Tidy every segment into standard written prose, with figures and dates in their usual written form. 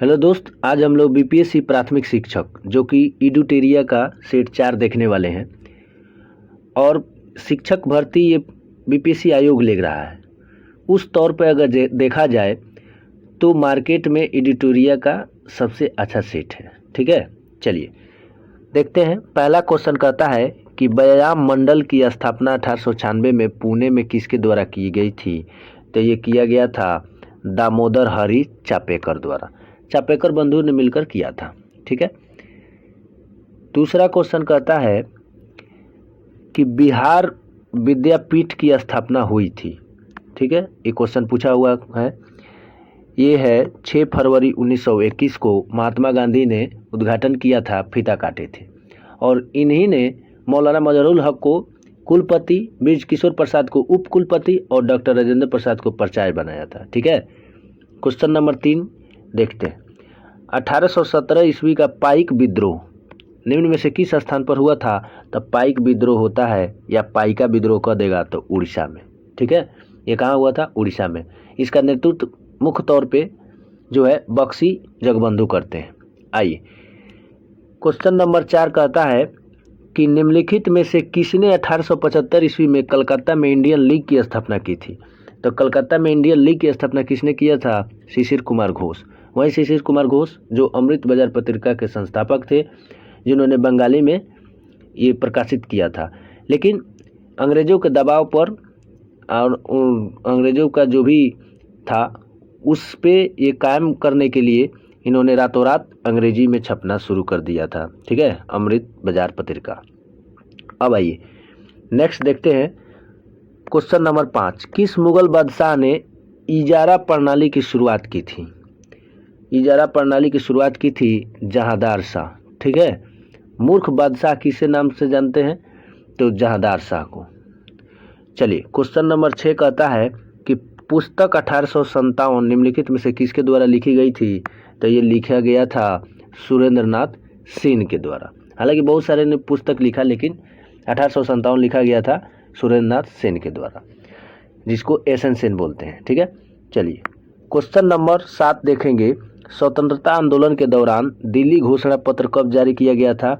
Hello दोस्त, आज हम लोग बीपीएससी प्राथमिक शिक्षक जो कि इडुटेरिया का सेट 4 देखने वाले हैं। और शिक्षक भर्ती ये बीपीएससी आयोग ले रहा है। उस तौर पे अगर देखा जाए तो मार्केट में इडुटेरिया का सबसे अच्छा सेट है। ठीक है, चलिए देखते हैं। पहला क्वेश्चन कहता है कि व्यायाम मंडल की स्थापना 1896 में पुणे में किसके द्वारा की गई थी? तो ये किया गया था दामोदर हरि चापेकर द्वारा। चापेकर बंधु ने मिलकर किया था। ठीक है। दूसरा क्वेश्चन कहता है कि बिहार विद्यापीठ की स्थापना हुई थी। ठीक है, ये क्वेश्चन पूछा हुआ है। ये है 6 फरवरी 1921 को महात्मा गांधी ने उद्घाटन किया था, फीता काटे थे। और इन्हीं ने मौलाना मजहरूल हक को कुलपति, ब्रिज किशोर प्रसाद को उप कुलपति और डॉक्टर राजेंद्र प्रसाद को प्राचार्य बनाया था। ठीक है। क्वेश्चन नंबर 3 देखते हैं। 1817 ईस्वी का पाइक विद्रोह निम्न में से किस स्थान पर हुआ था? तो पाइक विद्रोह होता है या पाइका विद्रोह कह देगा तो उड़ीसा में। ठीक है, ये कहाँ हुआ था? उड़ीसा में। इसका नेतृत्व मुख्य तौर पे जो है बख्शी जगबंधु करते हैं। आइए, क्वेश्चन नंबर 4 कहता है कि निम्नलिखित में से किसने 1875 ईस्वी में कलकत्ता में इंडियन लीग की स्थापना की थी? तो कलकत्ता में इंडियन लीग की स्थापना किसने किया था? शिशिर कुमार घोष। वही शिशिर कुमार घोष जो अमृत बाजार पत्रिका के संस्थापक थे, जिन्होंने बंगाली में ये प्रकाशित किया था। लेकिन अंग्रेजों के दबाव पर और अंग्रेजों का जो भी था उस पे ये कायम करने के लिए इन्होंने रातों रात अंग्रेजी में छपना शुरू कर दिया था। ठीक है, अमृत बाजार पत्रिका। अब आइए नेक्स्ट देखते हैं। क्वेश्चन नंबर 5, किस मुगल बादशाह ने इजारा प्रणाली की शुरुआत की थी? इजारा प्रणाली की शुरुआत की थी जहांदार शाह। ठीक है, मूर्ख बादशाह किसे नाम से जानते हैं? तो जहांदार शाह को। चलिए, क्वेश्चन नंबर 6 कहता है कि पुस्तक 1857 निम्नलिखित में से किसके द्वारा लिखी गई थी? तो ये लिखा गया था सुरेंद्र नाथ सेन के द्वारा। हालांकि बहुत सारे ने पुस्तक लिखा, लेकिन 1857 लिखा गया था सुरेंद्र नाथ सेन के द्वारा, जिसको एसएन सेन बोलते हैं। ठीक है, चलिए क्वेश्चन नंबर 7 देखेंगे। स्वतंत्रता आंदोलन के दौरान दिल्ली घोषणा पत्र कब जारी किया गया था?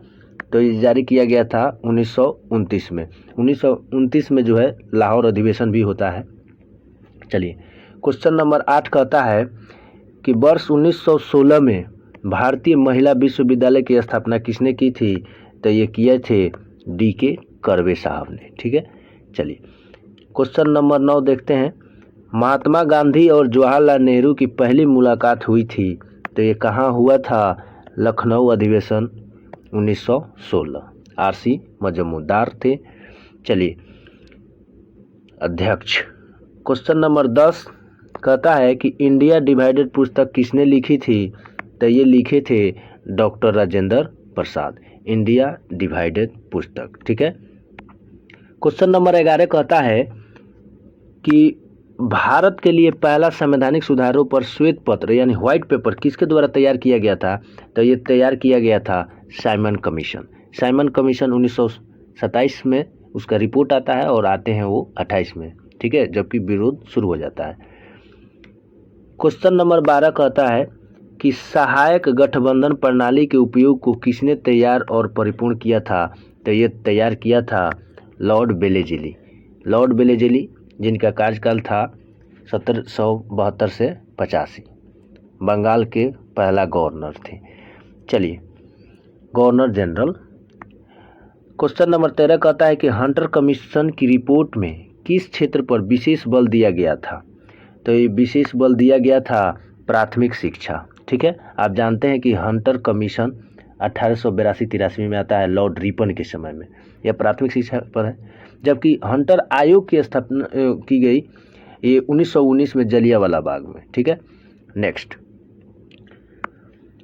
तो ये जारी किया गया था 1929 में। 1929 में जो है लाहौर अधिवेशन भी होता है। चलिए, क्वेश्चन नंबर 8 कहता है कि वर्ष 1916 में भारतीय महिला विश्वविद्यालय की स्थापना किसने की थी? तो ये किए थे डीके कर्वे साहब ने। ठीक है, चलिए क्वेश्चन नंबर 9 देखते हैं। महात्मा गांधी और जवाहरलाल नेहरू की पहली मुलाकात हुई थी, तो ये कहाँ हुआ था? लखनऊ अधिवेशन 1916। आरसी मजमूदार थे। चलिए अध्यक्ष। क्वेश्चन नंबर 10 कहता है कि इंडिया डिवाइडेड पुस्तक किसने लिखी थी? तो ये लिखे थे doctor Rajendra Prasad, India divided पुस्तक। ठीक है। क्वेश्चन नंबर 11 कहता है कि भारत के लिए पहला संवैधानिक सुधारों पर श्वेत पत्र यानी व्हाइट पेपर किसके द्वारा तैयार किया गया था? तो ये तैयार किया गया था साइमन कमीशन। साइमन कमीशन 1927 में उसका रिपोर्ट आता है और आते हैं वो 28 में। ठीक है, जबकि विरोध शुरू हो जाता है। क्वेश्चन नंबर 12 कहता है कि सहायक गठबंधन प्रणाली के उपयोग को किसने तैयार और परिपूर्ण किया था? तो ये तैयार किया था लॉर्ड वेलेज़ली। लॉर्ड वेलेज़ली जिनका कार्यकाल था 1772 से 85, बंगाल के पहला गवर्नर थे। चलिए, गवर्नर जनरल। क्वेश्चन नंबर 13 कहता है कि हंटर कमीशन की रिपोर्ट में किस क्षेत्र पर विशेष बल दिया गया था? तो ये विशेष बल दिया गया था प्राथमिक शिक्षा। ठीक है, आप जानते हैं कि हंटर कमीशन 1882-83 में आता है लॉर्ड रिपन के समय में। यह प्राथमिक शिक्षा पर है, जबकि हंटर आयोग की स्थापना की गई ये 1919 में जलियांवाला बाग में। ठीक है, नेक्स्ट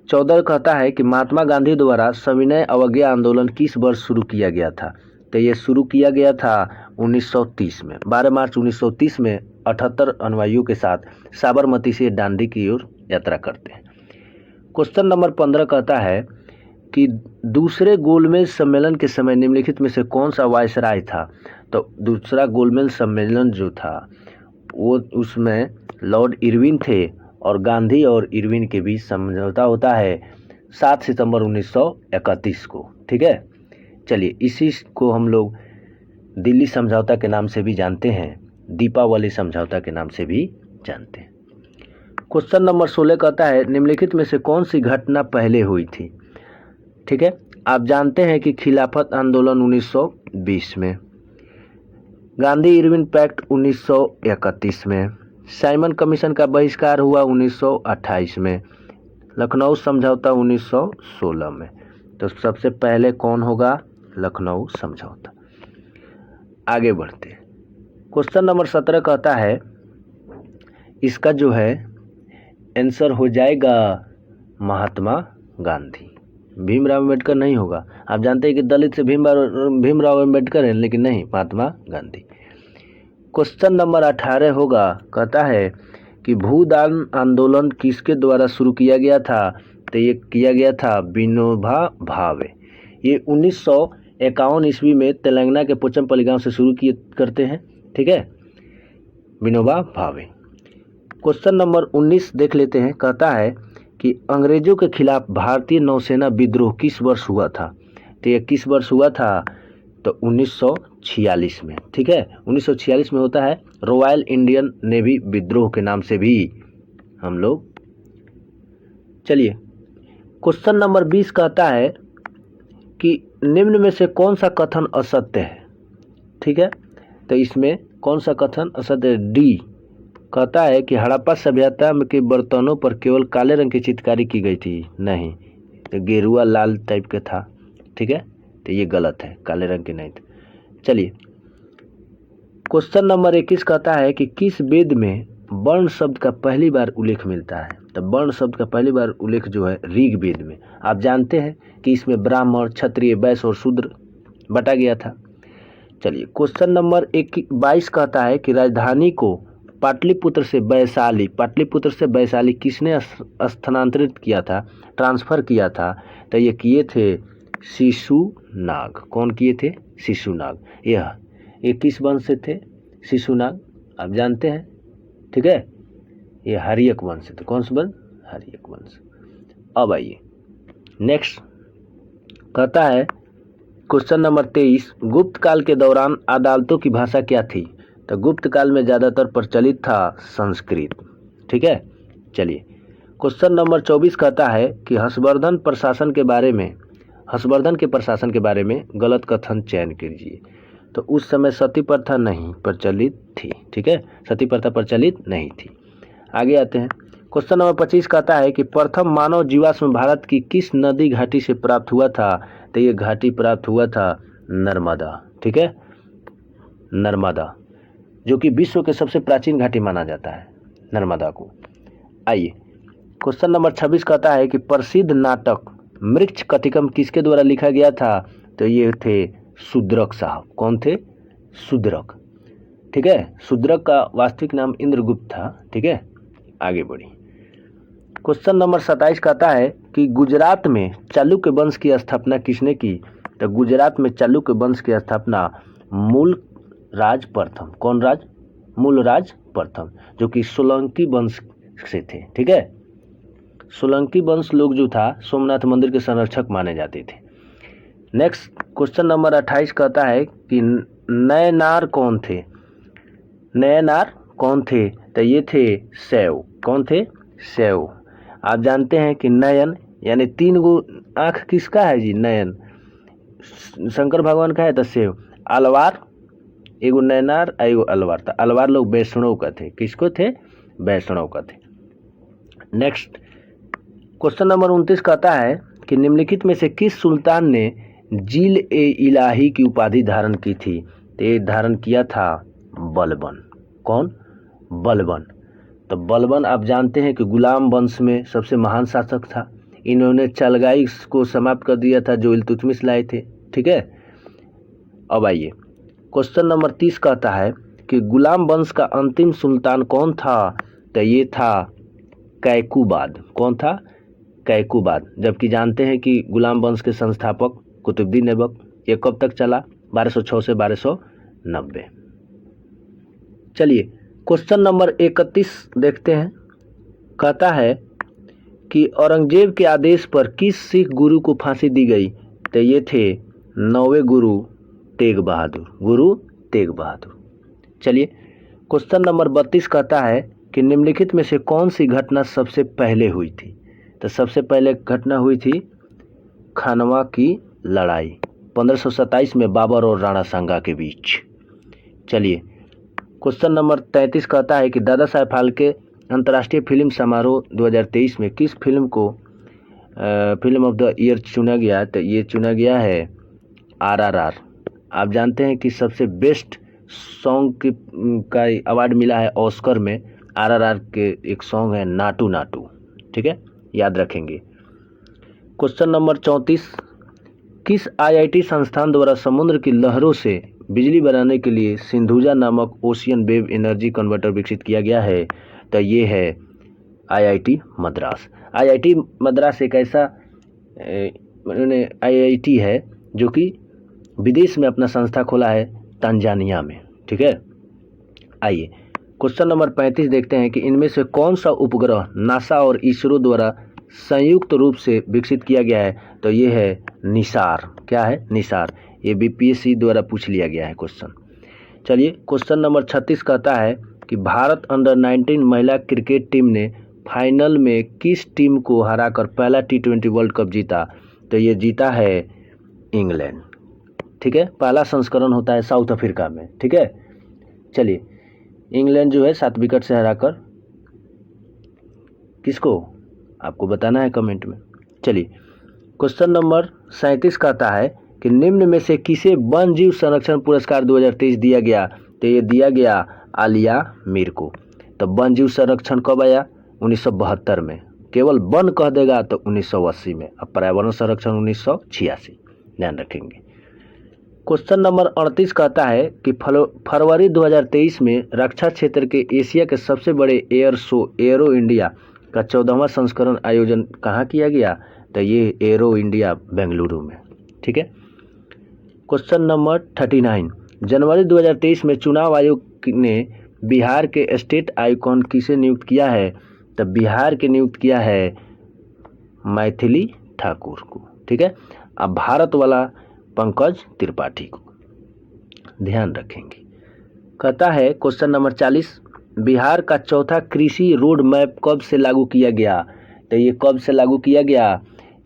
14 कहता है कि महात्मा गांधी द्वारा सविनय अवज्ञा आंदोलन किस वर्ष शुरू किया गया था? तो ये शुरू किया गया था 1930 में। 12 मार्च 1930 में 78 अनुयायियों के साथ साबरमती से दांडी की ओर यात्रा करते हैं। क्वेश्चन नंबर 15 कहता है कि दूसरे गोलमेज सम्मेलन के समय निम्नलिखित में से कौन सा वायसराय था? तो दूसरा गोलमेज सम्मेलन जो था वो उसमें लॉर्ड इरविन थे और गांधी और इरविन के बीच समझौता होता है 7 सितंबर 1931 को। ठीक है, चलिए इसी को हम लोग दिल्ली समझौता के नाम से भी जानते हैं, दीपावली समझौता के नाम से भी जानते हैं। क्वेश्चन नंबर 16 कहता है निम्नलिखित में से कौन सी घटना पहले हुई थी। ठीक है, आप जानते हैं कि खिलाफत आंदोलन 1920 में, गांधी इरविन पैक्ट 1931 में, साइमन कमीशन का बहिष्कार हुआ 1928 में, लखनऊ समझौता 1916 में। तो सबसे पहले कौन होगा? लखनऊ समझौता। आगे बढ़ते हैं। क्वेश्चन नंबर 17 कहता है इसका जो है आंसर हो जाएगा महात्मा गांधी। भीमराव अम्बेडकर नहीं होगा। आप जानते हैं कि दलित से भीमराव अम्बेडकर है, लेकिन नहीं, महात्मा गांधी। क्वेश्चन नंबर 18 होगा, कहता है कि भूदान आंदोलन किसके द्वारा शुरू किया गया था। तो ये किया गया था विनोबा भावे। ये 1951 ईस्वी में तेलंगाना के पोचमपल्ली गांव से शुरू करते हैं। ठीक है, विनोबा भावे। क्वेश्चन नंबर 19 देख लेते हैं, कहता है कि अंग्रेजों के खिलाफ भारतीय नौसेना विद्रोह किस वर्ष हुआ था। तो ये किस वर्ष हुआ था? तो 1946 में। ठीक है, 1946 में होता है। रॉयल इंडियन नेवी विद्रोह के नाम से भी हम लोग। चलिए क्वेश्चन नंबर 20 कहता है कि निम्न में से कौन सा कथन असत्य है। ठीक है, तो इसमें कौन सा कथन असत्य है? डी कहता है कि हड़प्पा सभ्यता के बर्तनों पर केवल काले रंग की चित्रकारी की गई थी। नहीं, तो गेरुआ लाल टाइप का था। ठीक है, तो ये गलत है, काले रंग की नहीं थी। चलिए क्वेश्चन नंबर 21 कहता है कि किस वेद में वर्ण शब्द का पहली बार उल्लेख मिलता है। तो वर्ण शब्द का पहली बार उल्लेख जो है ऋग वेद में। आप जानते हैं कि इसमें ब्राह्मण, क्षत्रिय, वैश्य और शूद्र बटा गया था। चलिए क्वेश्चन नंबर 22 कहता है कि राजधानी को पाटलिपुत्र से वैशाली किसने स्थानांतरित किया था, ट्रांसफर किया था। तो ये किए थे शिशुनाग। कौन किए थे? शिशुनाग। ये किस वंश से थे? शिशुनाग, आप जानते हैं। ठीक है, ये हर्यक वंश से थे। कौन सा वंश? हर्यक वंश। अब आइए नेक्स्ट, कहता है क्वेश्चन नंबर 23, गुप्त काल के दौरान अदालतों की भाषा क्या थी। तो गुप्त काल में ज़्यादातर प्रचलित था संस्कृत। ठीक है, चलिए क्वेश्चन नंबर 24 कहता है कि हर्षवर्धन के प्रशासन के बारे में गलत कथन चयन कीजिए। तो उस समय सती प्रथा नहीं प्रचलित थी। ठीक है, सती प्रथा प्रचलित नहीं थी। आगे आते हैं। क्वेश्चन नंबर 25 कहता है कि प्रथम मानव जीवाश्म भारत की किस नदी घाटी से प्राप्त हुआ था। तो ये घाटी प्राप्त हुआ था नर्मदा। ठीक है, नर्मदा, जो कि विश्व के सबसे प्राचीन घाटी माना जाता है नर्मदा को। आइए क्वेश्चन नंबर 26 कहता है कि प्रसिद्ध नाटक मृक्ष कटिकम किसके द्वारा लिखा गया था। तो ये थे शूद्रक साहब। कौन थे? शूद्रक। ठीक है, शूद्रक का वास्तविक नाम इंद्रगुप्त था। ठीक है, आगे बढ़ी। क्वेश्चन नंबर 27 कहता है कि गुजरात में चालुक्य वंश की स्थापना किसने की। तो गुजरात में चालुक्य वंश की स्थापना मूलराज प्रथम। कौन राज? मूलराज प्रथम, जो कि सोलंकी वंश से थे। ठीक है, सोलंकी वंश लोग जो था सोमनाथ मंदिर के संरक्षक माने जाते थे। नेक्स्ट क्वेश्चन नंबर 28 कहता है कि नयनार कौन थे। नयनार कौन थे? तो ये थे शैव। कौन थे? शैव। आप जानते हैं कि नयन यानी 3 गो आँख किसका है जी? नयन शंकर भगवान का है। तो शैव। अलवार एगो नयनार एगो अलवार था। अलवार लोग वैष्णव का थे। किसको थे? वैष्णव का थे। नेक्स्ट क्वेश्चन नंबर 29 कहता है कि निम्नलिखित में से किस सुल्तान ने जील ए इलाही की उपाधि धारण की थी। तो ये धारण किया था बलबन। कौन? बलबन। तो बलबन आप जानते हैं कि गुलाम वंश में सबसे महान शासक था। इन्होंने चलगाई को समाप्त कर दिया था जो इल्तुतमिश लाए थे। ठीक है, अब आइए क्वेश्चन नंबर 30 कहता है कि गुलाम वंश का अंतिम सुल्तान कौन था। तो ये था कैकुबाद। कौन था? कैकुबाद। जबकि जानते हैं कि गुलाम वंश के संस्थापक कुतुबुद्दीन ऐबक। ये कब तक चला? 1206 से 1290। चलिए क्वेश्चन नंबर 31 देखते हैं। कहता है कि औरंगजेब के आदेश पर किस सिख गुरु को फांसी दी गई? तो ये थे 9वें गुरु तेग बहादुर। चलिए, क्वेश्चन नंबर 32 कहता है कि निम्नलिखित में से कौन सी घटना सबसे पहले हुई थी? तो सबसे पहले घटना हुई थी खानवा की लड़ाई 1527 में बाबर और राणा सांगा के बीच। चलिए, क्वेश्चन नंबर 33 कहता है कि दादा साहेब फाल्के अंतर्राष्ट्रीय फिल्म समारोह 2023 में किस फिल्म को फिल्म ऑफ द ईयर चुना गया? तो ये चुना गया है RRR। आप जानते हैं कि सबसे बेस्ट सॉन्ग का अवार्ड मिला है ऑस्कर में। RRR के एक सॉन्ग है नाटू नाटू, ठीक है, याद रखेंगे। क्वेश्चन नंबर 34, किस IIT संस्थान द्वारा समुद्र की लहरों से बिजली बनाने के लिए सिंधुजा नामक ओशियन वेव एनर्जी कन्वर्टर विकसित किया गया है? तो ये है IIT मद्रास। IIT मद्रास एक ऐसा IIT है जो कि विदेश में अपना संस्था खोला है तंजानिया में, ठीक है। आइए, क्वेश्चन नंबर 35 देखते हैं कि इनमें से कौन सा उपग्रह नासा और इसरो द्वारा संयुक्त रूप से विकसित किया गया है? तो ये है निसार। क्या है? निसार। ये BPSC द्वारा पूछ लिया गया है क्वेश्चन। चलिए, क्वेश्चन नंबर 36 कहता है कि भारत अंडर 19 महिला क्रिकेट टीम ने फाइनल में किस टीम को हराकर पहला T20 वर्ल्ड कप जीता? तो ये जीता है इंग्लैंड, ठीक है। पहला संस्करण होता है साउथ अफ्रीका में, ठीक है। चलिए, इंग्लैंड जो है 7 विकेट से हराकर, किसको आपको बताना है कमेंट में। चलिए, क्वेश्चन नंबर 37 कहता है कि निम्न में से किसे वन जीव संरक्षण पुरस्कार 2023 दिया गया? तो ये दिया गया आलिया मीर को। तो वन जीव संरक्षण कब आया? 1972 में। केवल वन कह देगा तो 1980 में। अब पर्यावरण संरक्षण 1986, ध्यान रखेंगे। क्वेश्चन नंबर 38 कहता है कि फरवरी 2023 में रक्षा क्षेत्र के एशिया के सबसे बड़े एयर शो एरो इंडिया का 14वां संस्करण आयोजन कहाँ किया गया? तो ये एरो इंडिया बेंगलुरु में, ठीक है। क्वेश्चन नंबर 39, जनवरी 2023 में चुनाव आयोग ने बिहार के स्टेट आइकॉन किसे नियुक्त किया है? तो बिहार के नियुक्त किया है मैथिली ठाकुर को, ठीक है। अब भारत वाला पंकज त्रिपाठी को, ध्यान रखेंगे। कहता है क्वेश्चन नंबर 40, बिहार का चौथा कृषि रोड मैप कब से लागू किया गया? तो ये कब से लागू किया गया?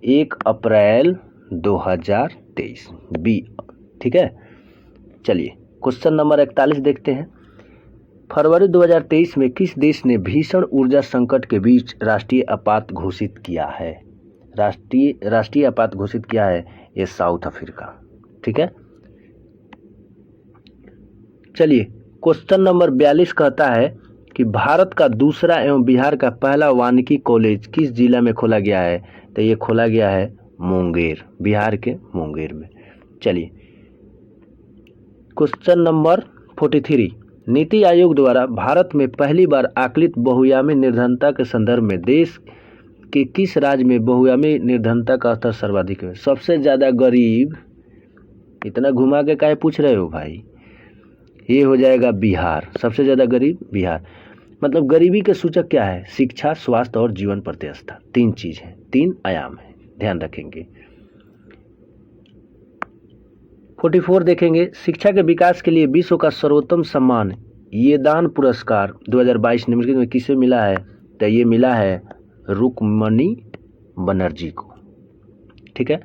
1 अप्रैल 2023 बी, ठीक है। चलिए, क्वेश्चन नंबर 41 देखते हैं। फरवरी 2023 में किस देश ने भीषण ऊर्जा संकट के बीच राष्ट्रीय आपात घोषित किया है? राष्ट्रीय आपात घोषित किया है ये साउथ अफ्रीका, ठीक है। चलिए, क्वेश्चन नंबर 42 कहता है कि भारत का दूसरा एवं बिहार का पहला वानिकी कॉलेज किस जिला में खोला गया है? तो ये खोला गया है मुंगेर, बिहार के मुंगेर में। चलिए, क्वेश्चन नंबर 43, नीति आयोग द्वारा भारत में पहली बार आकलित बहुआयामी निर्धनता के संदर्भ में देश के किस राज्य में बहुआयामी निर्धनता का स्तर सर्वाधिक है? सबसे ज़्यादा गरीब, इतना घुमा के काहे पूछ रहे हो भाई? ये हो जाएगा बिहार। सबसे ज़्यादा गरीब बिहार। मतलब गरीबी के सूचक क्या है? शिक्षा, स्वास्थ्य और जीवन प्रतिष्ठा। 3 चीज़ है, 3 आयाम है, ध्यान रखेंगे। 44 देखेंगे, शिक्षा के विकास के लिए विश्व का सर्वोत्तम सम्मान ये दान पुरस्कार 2022 निम्नलिखित में किसे मिला है? तो ये मिला है रुक्मणी बनर्जी को, ठीक है।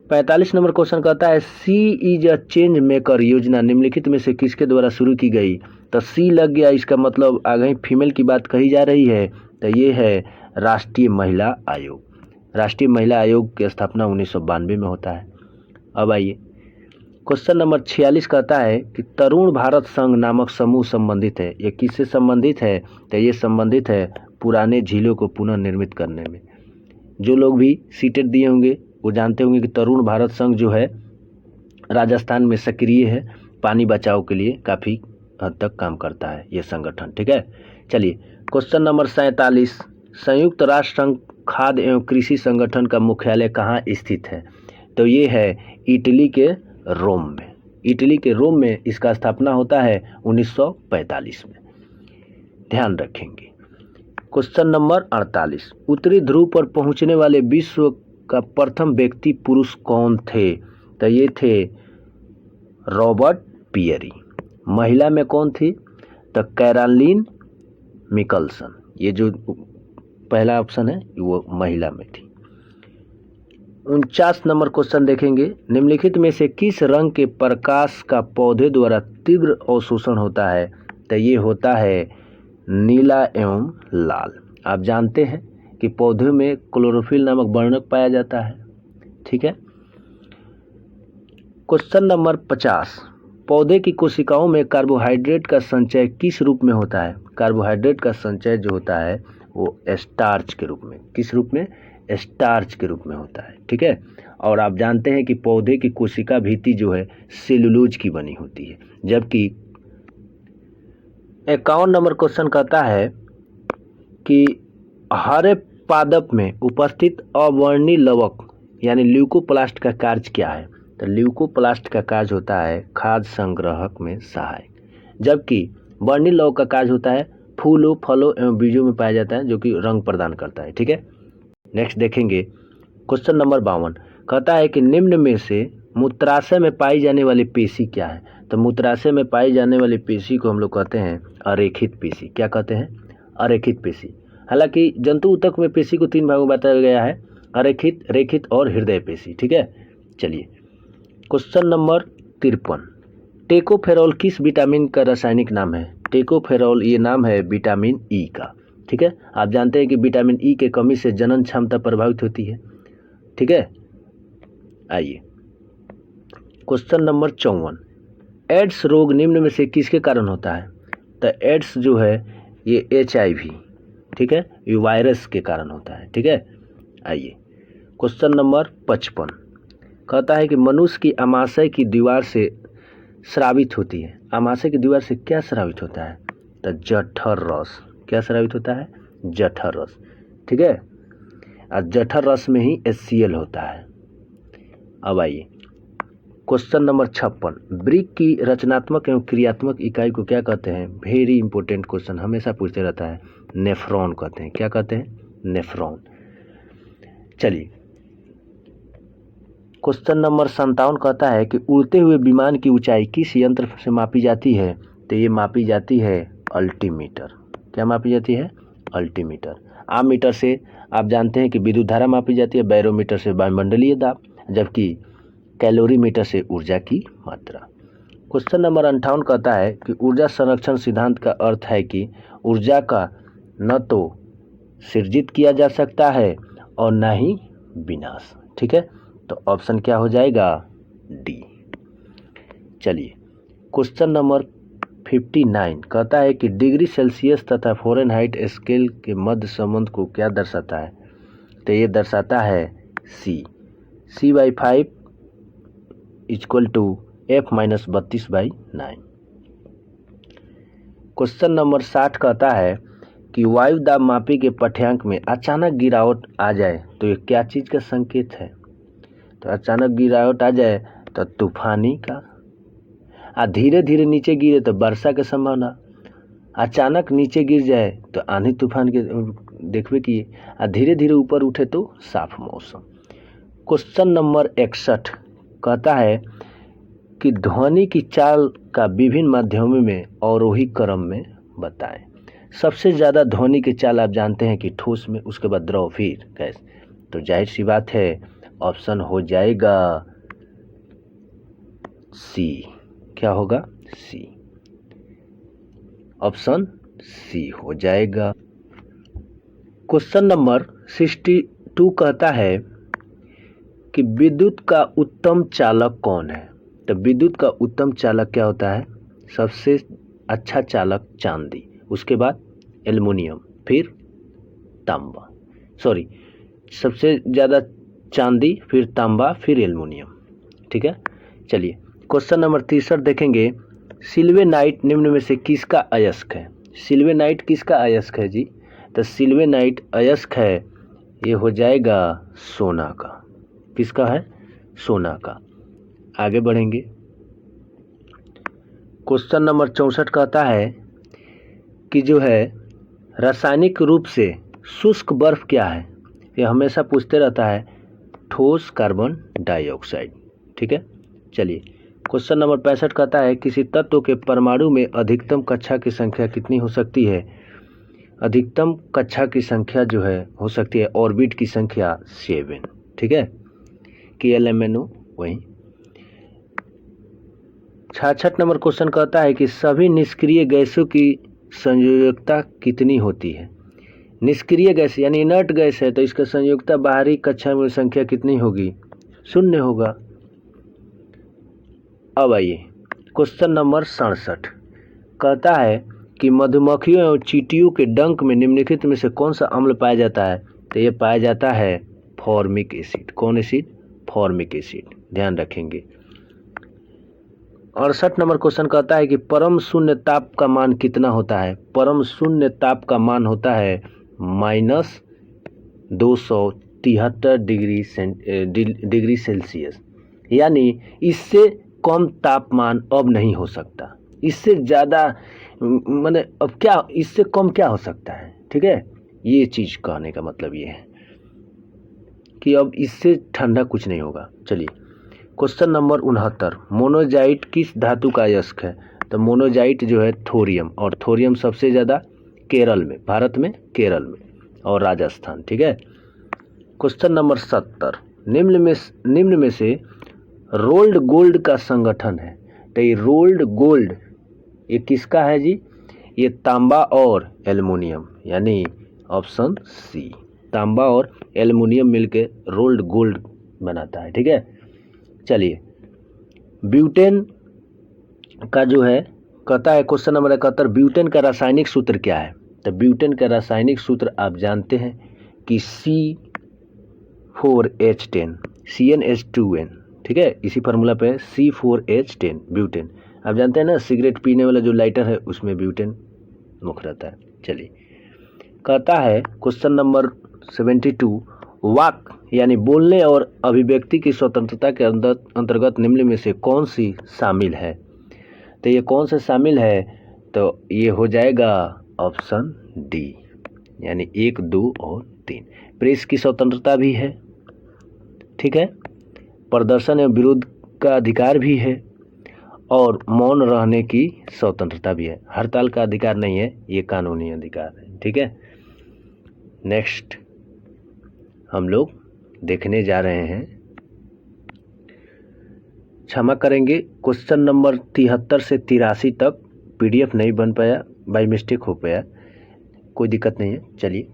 45 नंबर क्वेश्चन कहता है सी इज अ चेंज मेकर योजना निम्नलिखित में से किसके द्वारा शुरू की गई? तो सी लग गया, इसका मतलब आगे फीमेल की बात कही जा रही है। तो ये है राष्ट्रीय महिला आयोग। राष्ट्रीय महिला आयोग की स्थापना 1992 में होता है। अब आइए, क्वेश्चन नंबर 46 कहता है कि तरुण भारत संघ नामक समूह संबंधित है। ये किससे संबंधित है? तो ये संबंधित है पुराने झीलों को पुनर्निर्मित करने में। जो लोग भी सीटेट दिए होंगे वो जानते होंगे कि तरुण भारत संघ जो है राजस्थान में सक्रिय है, पानी बचाव के लिए काफ़ी हद तक काम करता है ये संगठन, ठीक है। चलिए, क्वेश्चन नंबर 47, संयुक्त राष्ट्र संघ खाद्य एवं कृषि संगठन का मुख्यालय कहाँ स्थित है? तो ये है इटली के रोम में। इटली के रोम में इसका स्थापना होता है 1945 में, ध्यान रखेंगे। क्वेश्चन नंबर 48, उत्तरी ध्रुव पर पहुंचने वाले विश्व का प्रथम व्यक्ति पुरुष कौन थे? तो ये थे रॉबर्ट पियरी। महिला में कौन थी? तो कैरोलिन मिकल्सन। ये जो पहला ऑप्शन है वो महिला में थी। 49 नंबर क्वेश्चन देखेंगे, निम्नलिखित में से किस रंग के प्रकाश का पौधे द्वारा तीव्र अवशोषण होता है? तो ये होता है नीला एवं लाल। आप जानते हैं कि पौधे में क्लोरोफिल नामक वर्णक पाया जाता है। ठीक है। क्वेश्चन नंबर 50, पौधे की कोशिकाओं में कार्बोहाइड्रेट का संचय किस रूप में होता है? कार्बोहाइड्रेट का संचय जो होता है वो स्टार्च के रूप में, किस रूप में? स्टार्च के रूप में होता है। ठीक है। और आप जानते हैं कि पौधे की कोशिका भित्ति जो है सेलुलोज की बनी होती है। जबकि 51 नंबर क्वेश्चन कहता है कि हरे पादप में उपस्थित अवर्णी लवक यानी ल्यूकोप्लास्ट का कार्य क्या है? तो ल्यूकोप्लास्ट का कार्य होता है खाद्य संग्रहक में सहायक, जबकि वर्णी लवक का कार्य होता है फूलों, फलों एवं बीजों में पाया जाता है, जो कि रंग प्रदान करता है। ठीक है। नेक्स्ट देखेंगे क्वेश्चन नंबर 52, कहता है कि निम्न में से मूत्राशय में पाई जाने वाली पेशी क्या है? तो मूत्राशय में पाई जाने वाली पेशी को हम लोग कहते हैं अरेखित पेशी। क्या कहते हैं? अरेखित पेशी। हालांकि जंतु ऊतक में पेशी को 3 भागों में बताया गया है, अरेखित, रेखित और हृदय पेशी। ठीक है। चलिए क्वेश्चन नंबर 53, टेकोफेरॉल किस विटामिन का रासायनिक नाम है? टेकोफेरॉल ये नाम है विटामिन ई का। ठीक है। आप जानते हैं कि विटामिन ई के कमी से जनन क्षमता प्रभावित होती है। ठीक है। आइए क्वेश्चन नंबर 54, एड्स रोग निम्न में से किसके कारण होता है? तो एड्स जो है ये HIV, ठीक है, ये वायरस के कारण होता है। ठीक है। आइए क्वेश्चन नंबर 55, कहता है कि मनुष्य की आमाशय की दीवार से स्रावित होती है। आमाशय की दीवार से क्या स्रावित होता है? तो जठर रस। क्या स्रावित होता है? जठर रस। ठीक है। और जठर रस में ही HCl होता है। अब आइए क्वेश्चन नंबर 56, वृक्क की रचनात्मक एवं क्रियात्मक इकाई को क्या कहते हैं? वेरी इंपॉर्टेंट क्वेश्चन, हमेशा पूछते रहता है। नेफ्रॉन कहते हैं। क्या कहते हैं? नेफ्रॉन। चलिए क्वेश्चन नंबर 57 कहता है कि उड़ते हुए विमान की ऊंचाई किस यंत्र से मापी जाती है? तो ये मापी जाती है अल्टीमीटर। क्या मापी जाती है? अल्टीमीटर। आम मीटर से आप जानते हैं कि विद्युत धारा मापी जाती है, बैरोमीटर से वायुमंडलीय दाब, जबकि कैलोरीमीटर से ऊर्जा की मात्रा। क्वेश्चन नंबर 58 कहता है कि ऊर्जा संरक्षण सिद्धांत का अर्थ है कि ऊर्जा का न तो सृजित किया जा सकता है और न ही विनाश। ठीक है। तो ऑप्शन क्या हो जाएगा? डी। चलिए क्वेश्चन नंबर 59 कहता है कि डिग्री सेल्सियस तथा फ़ारेनहाइट स्केल के मध्य संबंध को क्या दर्शाता है? तो ये दर्शाता है C/5 = F-32/9। क्वेश्चन नंबर 60 कहता है कि वायु दाब मापी के पाठ्यांक में अचानक गिरावट आ जाए तो ये क्या चीज़ का संकेत है? तो अचानक गिरावट आ जाए तो तूफानी का, धीरे धीरे नीचे गिरे तो वर्षा की संभावना, अचानक नीचे गिर जाए तो आंधी तूफान के देखबे किए, धीरे धीरे ऊपर उठे तो साफ मौसम। क्वेश्चन नंबर 61 कहता है कि ध्वनि की चाल का विभिन्न माध्यमों में अवरोही क्रम में बताएं। सबसे ज़्यादा ध्वनि की चाल आप जानते हैं कि ठोस में, उसके बाद द्रव, फिर गैस। तो जाहिर सी बात है ऑप्शन हो जाएगा सी। क्या होगा? सी। ऑप्शन सी हो जाएगा। क्वेश्चन नंबर 62 कहता है कि विद्युत का उत्तम चालक कौन है? तो विद्युत का उत्तम चालक क्या होता है? सबसे अच्छा चालक चांदी, उसके बाद एल्युमिनियम, फिर तांबा। सबसे ज़्यादा चांदी, फिर तांबा, फिर एल्युमिनियम। ठीक है। चलिए क्वेश्चन नंबर 63 देखेंगे, सिल्वेनाइट निम्न में से किसका अयस्क है? सिल्वेनाइट किसका अयस्क है जी? तो सिल्वेनाइट अयस्क है, ये हो जाएगा सोना का। किसका है? सोना का। आगे बढ़ेंगे क्वेश्चन नंबर 64 कहता है कि जो है रासायनिक रूप से शुष्क बर्फ क्या है? ये हमेशा पूछते रहता है। ठोस कार्बन डाइऑक्साइड। ठीक है, चलिए क्वेश्चन नंबर 65 कहता है किसी तत्व के परमाणु में अधिकतम कक्षा की संख्या कितनी हो सकती है? अधिकतम कक्षा की संख्या जो है हो सकती है ऑर्बिट की संख्या 7। ठीक है, KLMNO वही। 66 नंबर क्वेश्चन कहता है कि सभी निष्क्रिय गैसों की संयोजकता कितनी होती है? निष्क्रिय गैस यानी इनर्ट गैस है तो इसका संयोजकता बाहरी कक्षा में संख्या कितनी होगी? 0 होगा। अब आइए क्वेश्चन नंबर 67 कहता है कि मधुमक्खियों और चींटियों के डंक में निम्नलिखित में से कौन सा अम्ल पाया जाता है? तो ये पाया जाता है फॉर्मिक एसिड। कौन एसिड? Formic acid. ध्यान रखेंगे। 68 नंबर क्वेश्चन कहता है कि परम शून्य ताप का मान कितना होता है? परम शून्य ताप का मान होता है -273 डिग्री सेल्सियस। यानी इससे कम तापमान अब नहीं हो सकता। इससे ज़्यादा माने अब क्या, इससे कम क्या हो सकता है? ठीक है, ये चीज़ कहने का मतलब ये है कि अब इससे ठंडा कुछ नहीं होगा। चलिए क्वेश्चन नंबर 69 मोनोजाइट किस धातु का अयस्क है? तो मोनोजाइट जो है थोरियम, और थोरियम सबसे ज़्यादा केरल में, भारत में केरल में और राजस्थान। ठीक है, क्वेश्चन नंबर 70 निम्न में से रोल्ड गोल्ड का संगठन है। तो ये रोल्ड गोल्ड ये किसका है जी? ये तांबा और एल्युमिनियम, यानी ऑप्शन सी, तांबा और एल्युमिनियम मिलके रोल्ड गोल्ड बनाता है। ठीक है, चलिए ब्यूटेन का जो है कहता है क्वेश्चन नंबर 71 ब्यूटेन का रासायनिक सूत्र क्या है? तो ब्यूटेन का रासायनिक सूत्र आप जानते हैं कि C4H10 CnH2n। ठीक है, इसी फार्मूला पे C4H10 ब्यूटेन। आप जानते हैं ना, सिगरेट पीने वाला जो लाइटर है उसमें ब्यूटेन मुख्य रहता है। चलिए कहता है क्वेश्चन नंबर 72 वाक यानी बोलने और अभिव्यक्ति की स्वतंत्रता के अंतर्गत निम्न में से कौन सी शामिल है? तो ये कौन सा शामिल है? तो ये हो जाएगा ऑप्शन डी, यानी 1, 2 और 3। प्रेस की स्वतंत्रता भी है। ठीक है, प्रदर्शन एवं विरोध का अधिकार भी है और मौन रहने की स्वतंत्रता भी है। हड़ताल का अधिकार नहीं है, ये कानूनी अधिकार है। ठीक है, नेक्स्ट हम लोग देखने जा रहे हैं, क्षमा करेंगे क्वेश्चन नंबर 73 से 83 तक PDF नहीं बन पाया, बाय मिस्टेक हो पाया, कोई दिक्कत नहीं है। चलिए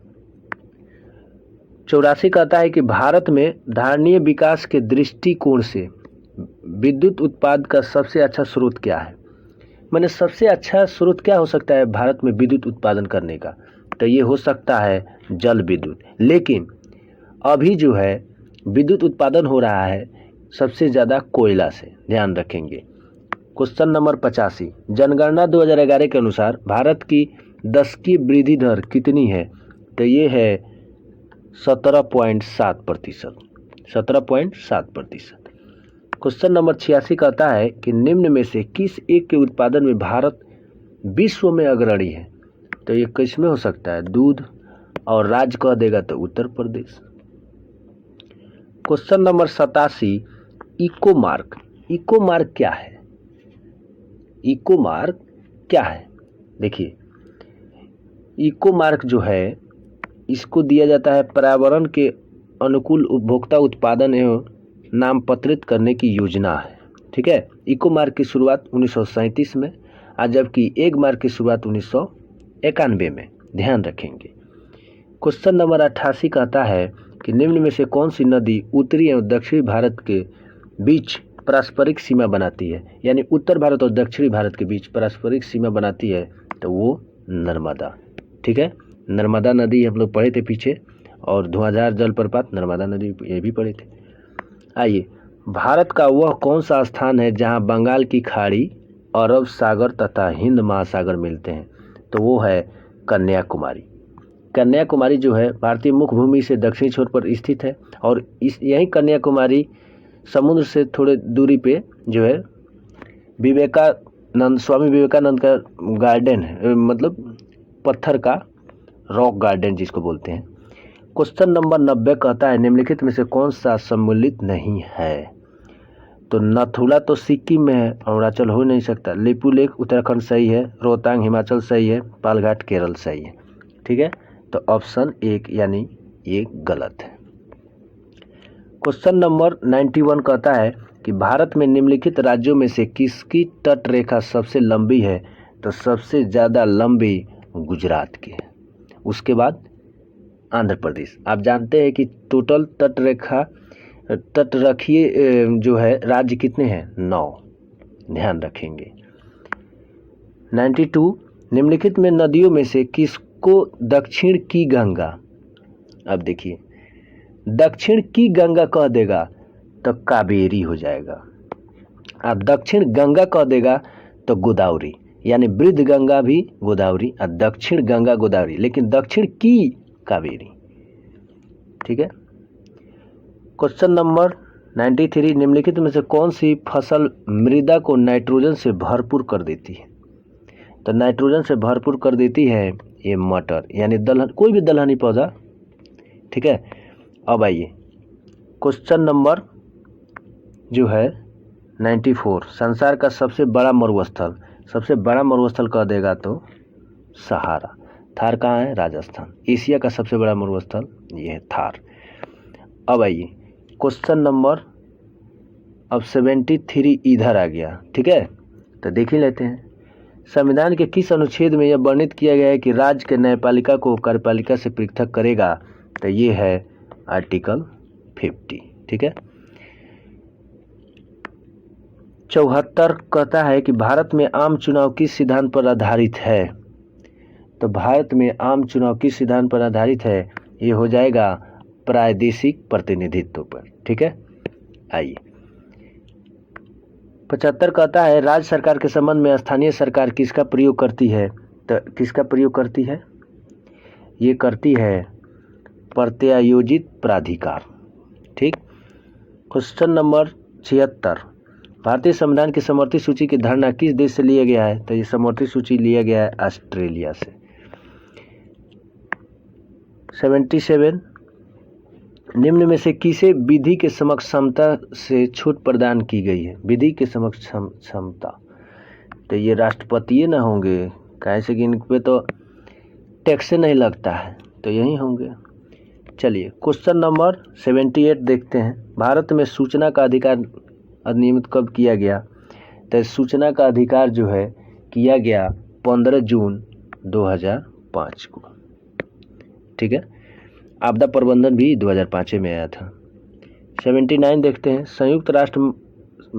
84 कहता है कि भारत में धारणीय विकास के दृष्टिकोण से विद्युत उत्पाद का सबसे अच्छा स्रोत क्या है? मैंने सबसे अच्छा स्रोत क्या हो सकता है भारत में विद्युत उत्पादन करने का? तो ये हो सकता है जल विद्युत। लेकिन अभी जो है विद्युत उत्पादन हो रहा है सबसे ज़्यादा कोयला से। ध्यान रखेंगे। क्वेश्चन नंबर 85 जनगणना 2011 के अनुसार भारत की दशकीय वृद्धि दर कितनी है? तो ये है 17.7%। 17.7%। क्वेश्चन नंबर 86 कहता है कि निम्न में से किस एक के उत्पादन में भारत विश्व में अग्रणी है? तो ये किस में हो सकता है? दूध, और राज्य कह देगा तो Uttar Pradesh. Question number 87 Ecomark. Ecomark क्या है? इकोमार्क क्या है? देखिए इकोमार्क जो है इसको दिया जाता है पर्यावरण के अनुकूल उपभोक्ता उत्पादन एवं नामपत्रित करने की योजना है। ठीक है, इकोमार्क की शुरुआत 1937 में और जबकि एक मार्क की शुरुआत 1991 में। ध्यान रखेंगे। क्वेश्चन नंबर 88 कहता है कि निम्न में से कौन सी नदी उत्तरी एवं दक्षिणी भारत के बीच पारस्परिक सीमा बनाती है? यानी उत्तर भारत और दक्षिणी भारत के बीच पारस्परिक सीमा बनाती है, तो वो नर्मदा। ठीक है, नर्मदा नदी हम लोग पढ़े थे पीछे, और धुआंधार जलप्रपात नर्मदा नदी ये भी पढ़े थे। आइए, भारत का वह कौन सा स्थान है जहां बंगाल की खाड़ी, अरब सागर तथा हिंद महासागर मिलते हैं? तो वो है कन्याकुमारी। कन्याकुमारी जो है भारतीय मुख्य भूमि से दक्षिणी छोर पर स्थित है, और इस यही कन्याकुमारी समुद्र से थोड़े दूरी पे जो है स्वामी विवेकानंद का गार्डन है, मतलब पत्थर का रॉक गार्डन जिसको बोलते हैं। क्वेश्चन नंबर 90 कहता है निम्नलिखित में से कौन सा सम्मिलित नहीं है। तो नथुला तो सिक्किम में है, अरुणाचल हो नहीं सकता। लिपुलेख उत्तराखंड सही है, रोहतांग हिमाचल सही है, पालघाट केरल सही है। ठीक है, तो ऑप्शन 1 यानी ये गलत है। क्वेश्चन नंबर 91 कहता है कि भारत में निम्नलिखित राज्यों में से किसकी तट रेखा सबसे लंबी है। तो सबसे ज़्यादा लंबी गुजरात की है, उसके बाद आंध्र प्रदेश। आप जानते हैं कि टोटल तटरक्षीय जो है राज्य कितने हैं, 9, ध्यान रखेंगे। 92 निम्नलिखित में नदियों में से किसको दक्षिण की गंगा, अब देखिए दक्षिण की गंगा कह देगा तो कावेरी हो जाएगा, और दक्षिण गंगा कह देगा तो गोदावरी, यानी वृद्ध गंगा भी गोदावरी और दक्षिण गंगा गोदावरी, लेकिन दक्षिण की कावेरी। ठीक है। क्वेश्चन नंबर 93 निम्नलिखित में से कौन सी फसल मृदा को नाइट्रोजन से भरपूर कर देती है। तो नाइट्रोजन से भरपूर कर देती है ये मटर, यानी दलहन, कोई भी दलहनी पौधा। ठीक है। अब आइए क्वेश्चन नंबर जो है 94 संसार का सबसे बड़ा मरुस्थल, सबसे बड़ा मरुस्थल कह देगा तो सहारा। थार कहाँ है, राजस्थान। एशिया का सबसे बड़ा मरुस्थल ये है थार। अब आइए क्वेश्चन नंबर अब 73 इधर आ गया। ठीक है, तो देख ही लेते हैं। संविधान के किस अनुच्छेद में यह वर्णित किया गया है कि राज्य के न्यायपालिका को कार्यपालिका से पृथक करेगा। तो ये है आर्टिकल 50। ठीक है। 74 कहता है कि भारत में आम चुनाव किस सिद्धांत पर आधारित है। तो भारत में आम चुनाव किस सिद्धांत पर आधारित है, ये हो जाएगा प्रादेशिक प्रतिनिधित्व पर। ठीक है। आइए 75 कहता है राज्य सरकार के संबंध में स्थानीय सरकार किसका प्रयोग करती है। तो किसका प्रयोग करती है, ये करती है प्रत्यायोजित प्राधिकार। ठीक। क्वेश्चन नंबर 76 भारतीय संविधान की समवर्ती सूची की धारणा किस देश से लिया गया है। तो ये समवर्ती सूची लिया गया है ऑस्ट्रेलिया से। 77 निम्न में से किसे विधि के समक्ष क्षमता से छूट प्रदान की गई है। विधि के समक्ष क्षमता, तो ये राष्ट्रपति ना होंगे, कैसे कि इन पे तो टैक्स नहीं लगता है, तो यही होंगे। चलिए क्वेश्चन नंबर 78 देखते हैं। भारत में सूचना का अधिकार अधिनियमित कब किया गया। तो सूचना का अधिकार जो है किया गया 15 जून 2005 को। ठीक है। आपदा प्रबंधन भी 2005 में आया था। 79 देखते हैं। संयुक्त राष्ट्र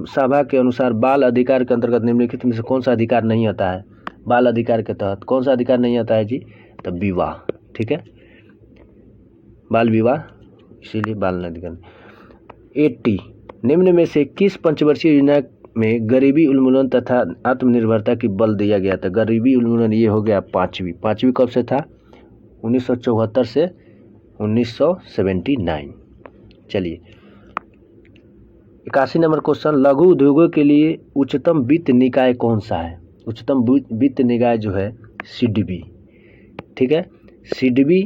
सभा के अनुसार बाल अधिकार के अंतर्गत निम्नलिखित में से कौन सा अधिकार नहीं आता है। बाल अधिकार के तहत कौन सा अधिकार नहीं आता है जी, तो विवाह। ठीक है, बाल विवाह, इसीलिए बाल अधिकार। 80 निम्न में से किस पंचवर्षीय योजना में गरीबी उन्मूलन तथा आत्मनिर्भरता की बल दिया गया था। गरीबी उन्मूलन ये हो गया पाँचवीं कब से था, 1974 से 1979। चलिए 81 नंबर क्वेश्चन, लघु उद्योगों के लिए उच्चतम वित्त निकाय कौन सा है। उच्चतम वित्त निकाय जो है सिडबी। ठीक है, सिडबी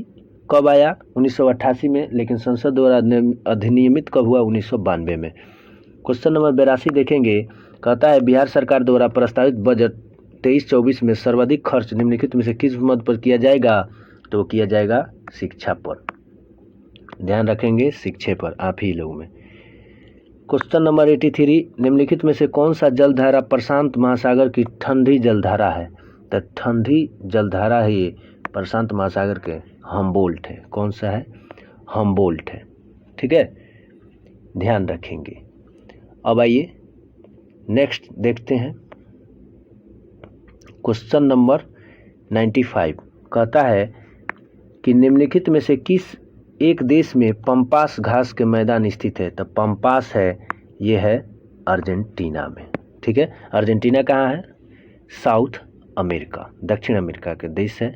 कब आया, 1988 में, लेकिन संसद द्वारा अधिनियमित कब हुआ, 1992 में। क्वेश्चन नंबर 82 देखेंगे, कहता है बिहार सरकार द्वारा प्रस्तावित बजट 23-24 में सर्वाधिक खर्च निम्नलिखित में से किस मद पर किया जाएगा। तो किया जाएगा शिक्षा पर। ध्यान रखेंगे शिक्षा पर आप ही लोगों में। क्वेश्चन नंबर 83 निम्नलिखित में से कौन सा जलधारा प्रशांत महासागर की ठंडी जलधारा है। तो ठंडी जलधारा है ये प्रशांत महासागर के हम्बोल्ट है। कौन सा है, हम्बोल्ट है। ठीक है, ध्यान रखेंगे। अब आइए नेक्स्ट देखते हैं। क्वेश्चन नंबर 95 कहता है कि निम्नलिखित में से किस एक देश में पंपास घास के मैदान स्थित है। तो पंपास है, ये है अर्जेंटीना में। ठीक है, अर्जेंटीना कहाँ है, साउथ अमेरिका, दक्षिण अमेरिका के देश है।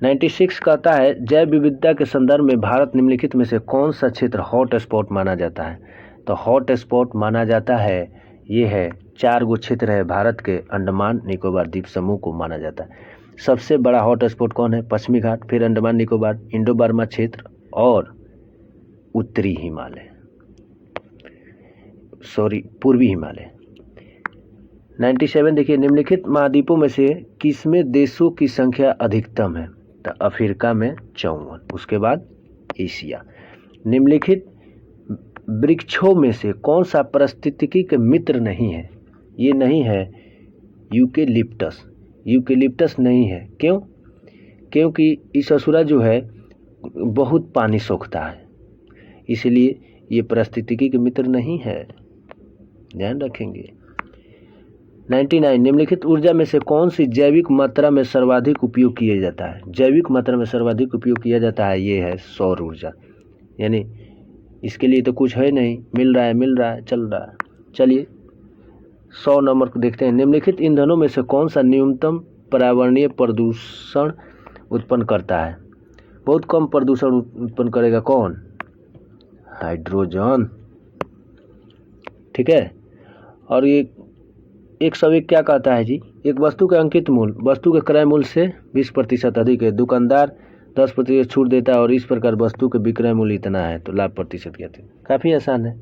96 कहता है जैव विविधता के संदर्भ में भारत निम्नलिखित में से कौन सा क्षेत्र हॉट स्पॉट माना जाता है। तो हॉट स्पॉट माना जाता है, ये है 4 गो क्षेत्र है भारत के, अंडमान निकोबार द्वीप समूह को माना जाता है। सबसे बड़ा हॉट स्पॉट कौन है? पश्चिमी घाट, फिर अंडमान निकोबार, इंडो बर्मा क्षेत्र और उत्तरी हिमालय, पूर्वी हिमालय। 97 देखिए, निम्नलिखित महाद्वीपों में से किसमें देशों की संख्या अधिकतम है? तो अफ्रीका में 54, उसके बाद एशिया। निम्नलिखित वृक्षों में से कौन सा पारिस्थितिकी के मित्र नहीं है? ये नहीं है यूकेलिप्टस, यूकेलिप्टस नहीं है। क्यों? क्योंकि इस असुरा जो है बहुत पानी सोखता है, इसलिए ये पारिस्थितिकी के मित्र नहीं है, ध्यान रखेंगे। 99 निम्नलिखित ऊर्जा में से कौन सी जैविक मात्रा में सर्वाधिक उपयोग किया जाता है? जैविक मात्रा में सर्वाधिक उपयोग किया जाता है, ये है सौर ऊर्जा। यानी इसके लिए तो कुछ है नहीं, मिल रहा है, चल रहा है। चलिए 100 नंबर को देखते हैं। निम्नलिखित ईंधनों में से कौन सा न्यूनतम पर्यावरणीय प्रदूषण उत्पन्न करता है? बहुत कम प्रदूषण उत्पन्न करेगा कौन? हाइड्रोजन, ठीक है। और ये 101 क्या कहता है जी? एक वस्तु का अंकित मूल्य वस्तु के क्रय मूल्य से 20% अधिक है, दुकानदार 10% छूट देता है और इस प्रकार वस्तु के विक्रय मूल्य इतना है, तो लाभ प्रतिशत कहते हैं। काफ़ी आसान है।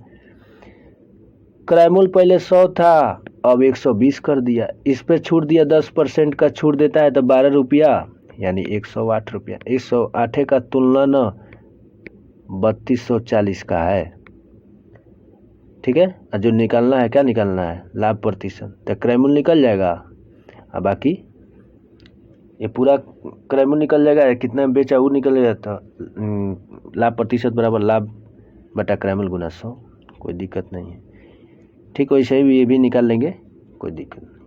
क्रय मूल्य पहले 100 था, अब 120 कर दिया, इस पर छूट दिया, 10% का छूट देता है तो 12 रुपया, यानी 108 रुपया। 108 का तुलना न 3240 का है, ठीक है। और जो निकालना है, क्या निकालना है? लाभ प्रतिशत। तो क्रय मूल्य निकल जाएगा, और बाकी ये पूरा क्रय मूल्य निकल जाएगा, कितना बेचा वो निकल जाता। लाभ प्रतिशत बराबर लाभ बटा क्रय मूल्य गुना 100, कोई दिक्कत नहीं है, ठीक। वैसे भी ये भी निकाल लेंगे, कोई दिक्कत नहीं।